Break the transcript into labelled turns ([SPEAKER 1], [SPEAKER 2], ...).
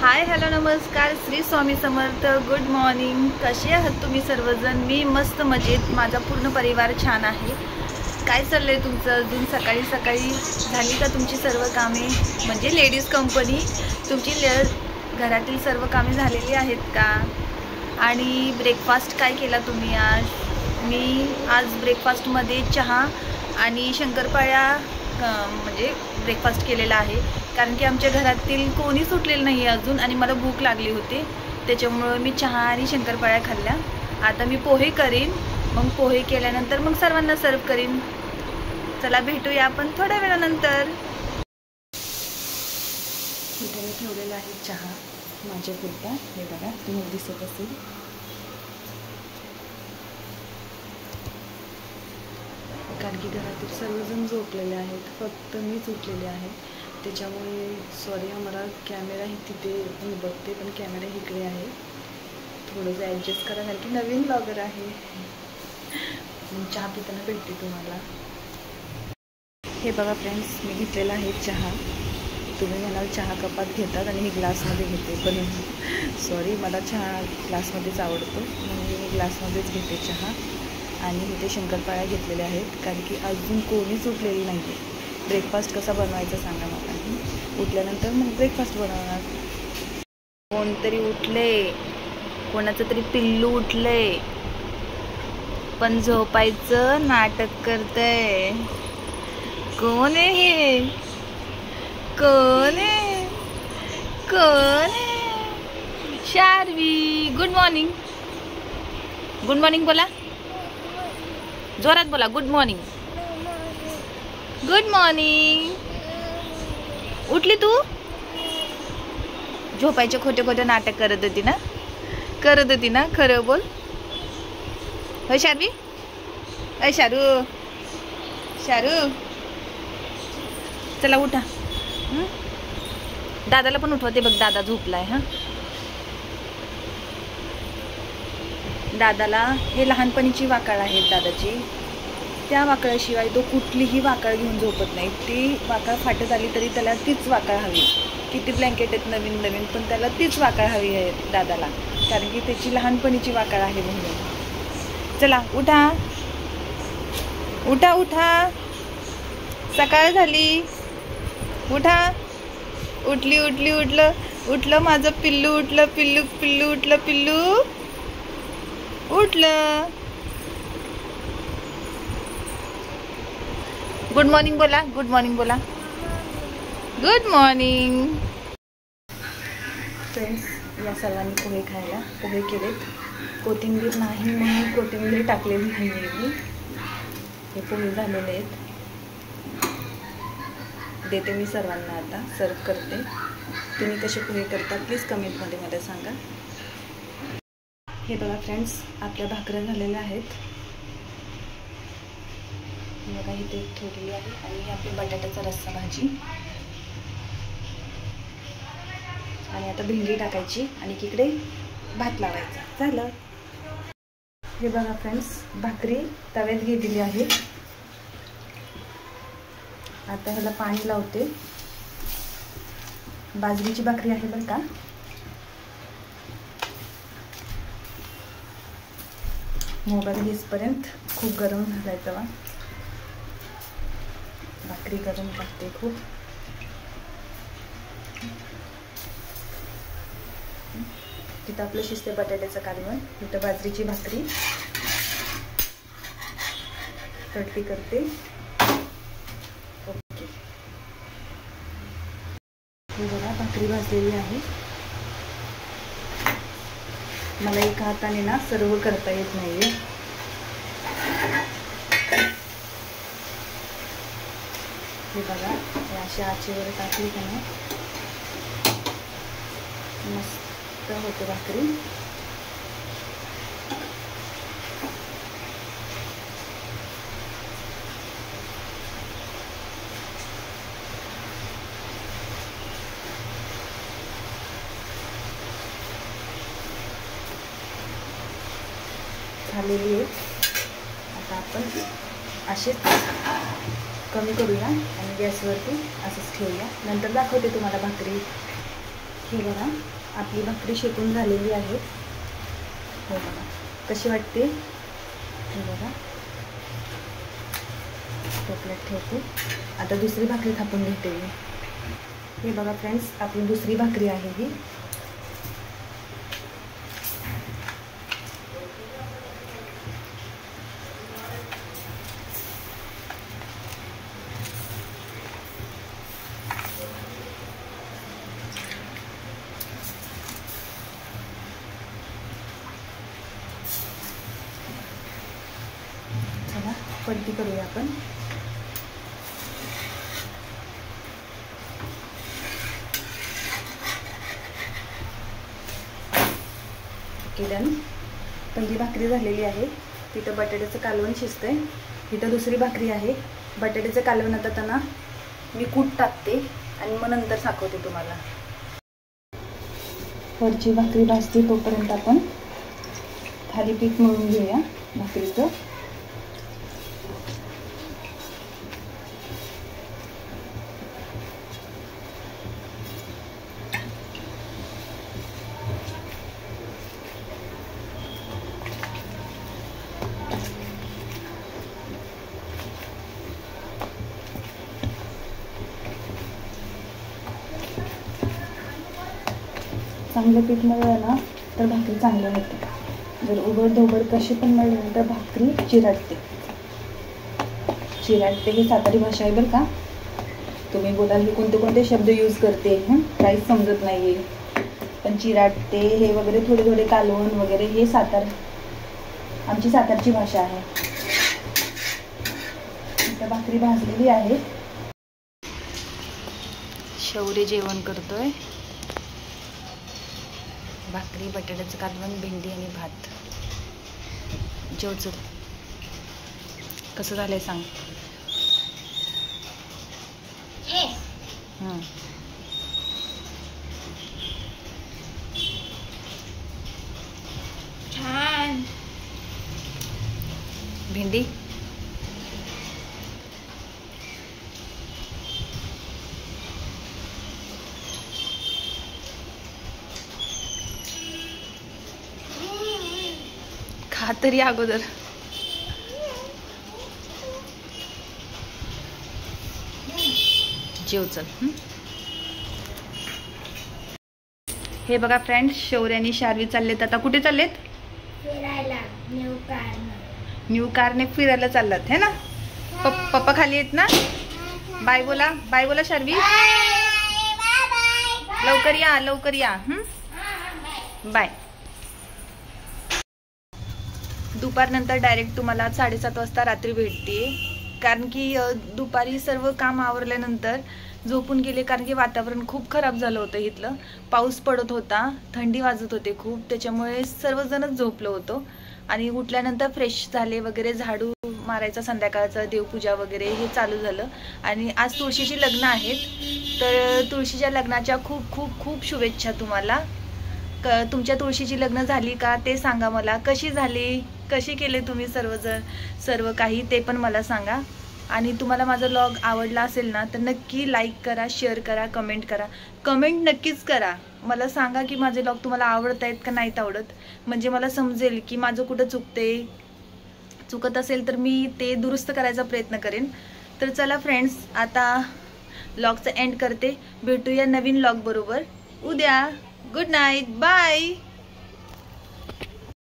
[SPEAKER 1] हाय hello नमस्कार, Shri Swami Samarth. Good morning. कसे आहात तुम्ही सर्वजण? मी मस्त मजेत. माझा पूर्ण परिवार छान आहे. काय चाललंय तुमचं? अजून सकाळी सकाळी झाली का तुमची सर्व कामे? म्हणजे लेडीज कंपनी तुमची घरातील सर्व कामे झालेली आहेत का? आणि ब्रेकफास्ट काय केला तुम्ही आज? मी आज ब्रेकफास्टमध्ये चहा आणि शंकरपाळ्या म्हणजे ब्रेकफास्ट केलेला आहे. कारण की आमच्या घरातील कोणीच उठलेलं नाही अजून आणि मला भूक लागली होती, त्याच्यामुळे मी चहा आणि शंकरपाळ्या खाल्ल्या. आता मी पोहे करीन, मग पोहे केल्यानंतर मग सर्वांना सर्व करीन. चला भेटूया आपण थोड्या वेळानंतर. इथे मी ठेवलेला आहे चहा माझ्या पुरता. हे बघा, तुम्ही दिसत असेल. कारण की घरातील सर्वजण झोपलेले आहेत, फक्त मीच उठलेले आहे. त्याच्यामुळे सॉरी, मला कॅमेरा ही तिथे मी बघते, पण कॅमेरा इकडे आहे. थोडंसं ॲडजस्ट करा, कारण की नवीन ब्लॉगर आहे. चहा पिताना भेटते तुम्हाला. हे बघा फ्रेंड्स, मी घेतलेला आहे चहा. तुम्ही म्हणाल चहा कपात घेतात आणि मी ग्लासमध्ये घेते, पण सॉरी, मला चहा ग्लासमध्येच आवडतो, म्हणून मी ग्लासमध्येच घेते चहा. आणि इथे शंकरपाळ्या घेतलेल्या आहेत, कारण की अजून कोणीच उठलेली नाही आहे. ब्रेकफास्ट कसा बनवायचा सांगा मला. उठल्यानंतर मग ब्रेकफास्ट बनवणार. कोणतरी उठले, कोणाचं तरी पिल्लू उठले, पण झोपायचं नाटक करतंय. कोण आहे हे? कोण आहे? कोण आहे? Sharvi, good morning. Good morning बोला, जोरात बोला. Good morning. Good morning. उठली तू? झोपायचे खोटे खोटे नाटक करत होती ना? खरं बोल. होय शार्वी? अय शारू, चला उठा. दादाला पण उठवते बघ, दादा झोपलाय. दादाला हे लहानपणीची वाकाळ आहेत दादाची. त्या वाकळाशिवाय तो कुठलीही वाकाळ घेऊन झोपत नाही. ती वाकाळ फाटत आली तरी त्याला तीच वाकाळ हवी. किती ब्लँकेट आहेत नवीन नवीन, पण त्याला तीच वाकाळ हवी आहे दादाला, कारण की त्याची लहानपणीची वाकाळ आहे म्हणून. चला उठा, उठा, उठा. सकाळ झाली. उठा. उठलं माझं पिल्लू. उठलं. गुड मॉर्निंग बोला. Good morning. फ्रेंड्स, या सर्वांनी पोहे केलेत. कोथिंबीर नाही म्हणून कोथिंबीर टाकलेली नाही आहे मी. हे पोहे झालेले आहेत. देते मी सर्वांना, आता सर्व करते. तुम्ही कसे पोहे करता प्लीज कमेंटमध्ये मला सांगा. हे बघा फ्रेंड्स, आपल्या भाकऱ्या झालेल्या आहेत. बघा इथे ठेवलेली आहे. आणि आपली बटाट्याचा रस्सा भाजी. आणि आता भेंडी टाकायची आणि इकडे भात लावायचा. झालं. हे बघा फ्रेंड्स, भाकरी तव्यात घेतलेली आहे. आता ह्याला पाणी लावते. बाजरीची भाकरी आहे बरं का. मोबाईल घेसपर्यंत खूप गरम झालाय तवा. भाकरी गरम टाकते खूप. तिथं आपलं शिजते बटाट्याचं कालवण. इथं बाजरीची भाकरी तडकी करते. ओके. हे बघा, भाकरी भाजलेली आहे. मला एका हाताने ना सर्व करता येत नाहीये. हे बघा, हे अशा आचेवर टाकली का नाही मस्त होते भाकरी. झालेली आहे. आता आपण असेच कमी करूया आणि गॅसवरती असंच ठेवूया. नंतर दाखवते तुम्हाला भाकरी. हे बघा, आपली भाकरी शेकून झालेली आहे. हे बघा कशी वाटते. हे बघा, टोपल्यात ठेवते. आता दुसरी भाकरी थापून घेते मी. हे बघा फ्रेंड्स, आपली दुसरी भाकरी आहे ही. चला पलटी करूया आपण. डन. पहिली भाकरी झालेली आहे. तिथं बटाट्याचं कालवण शिजतंय. इथं दुसरी भाकरी आहे. बटाट्याचं कालवण आता त्यांना मी कूट टाकते आणि मग नंतर दाखवते तुम्हाला. वरची भाकरी भाजते तोपर्यंत आपण खाली पीठ मळून घेऊया भाकरीचं. चांगलं पीठ मळलं ना तर भाकरी चांगली होते. जर उघड धोबड कशी पण मळली तर भाकरी चिराटते. चिराटते ही सातारी भाषा आहे बरं का. तुम्ही बोलाल की कोणते कोणते शब्द यूज करते, काहीच समजत नाही आहे. पण चिराटते हे वगैरे थोडे थोडे कालवण वगैरे हे आमची सातारची भाषा आहे. आता भाकरी भाजलेली आहे. शौर्य जेवण करतोय. भाकरी, बटाट्याचं कालवण, भेंडी आणि भात. जेवच कसं झालंय सांग. छान. भेंडी खा तरी अगोदर. जेव चल. हे बघा फ्रेंड्स, शौर्य आणि शार्वी चाललेत. आता कुठे चाललेत?
[SPEAKER 2] फिरायला.
[SPEAKER 1] न्यू कारने फिरायला चाललात है ना. पप्पा खाली आहेत ना. बाय बोला. बाय बोला शार्वी. लवकर या, लवकर या. बाय. दुपारनंतर डायरेक्ट तुम्हाला 7:30 वाजता रात्री भेटते. कारण की दुपारी सर्व काम आवरल्यानंतर झोपून गेले. कारण की वातावरण खूप खराब झालं होतं इथलं. पाऊस पडत होता, थंडी वाजत होते खूप. त्याच्यामुळे सर्वजणच झोपलो होतो. आणि उठल्यानंतर फ्रेश झाले वगैरे, झाडू मारायचा संध्याकाळचा, देवपूजा वगैरे हे चालू झालं. आणि आज तुळशीची लग्न आहेत. तर तुळशीच्या लग्नाच्या खूप खूप खूप शुभेच्छा तुम्हाला. तुमच्या तुळशीची लग्न झाली का ते सांगा मला. कशी झाली, कशी केले तुम्ही सर्वजण, सर्व काही ते पण मला सांगा. आणि तुम्हाला माझा व्लॉग आवडला असेल ना तर नक्की लाईक करा, शेअर करा, कमेंट करा. कमेंट नक्कीच करा. मला सांगा की माझे व्लॉग तुम्हाला आवडत आहेत का नाहीत आवडत. म्हणजे मला समजेल की माझं कुठं चुकत असेल तर मी ते दुरुस्त करायचा प्रयत्न करेन. तर चला फ्रेंड्स, आता व्लॉगचं एंड करते. भेटूया नवीन व्लॉग बरोबर उद्या. Good night. बाय.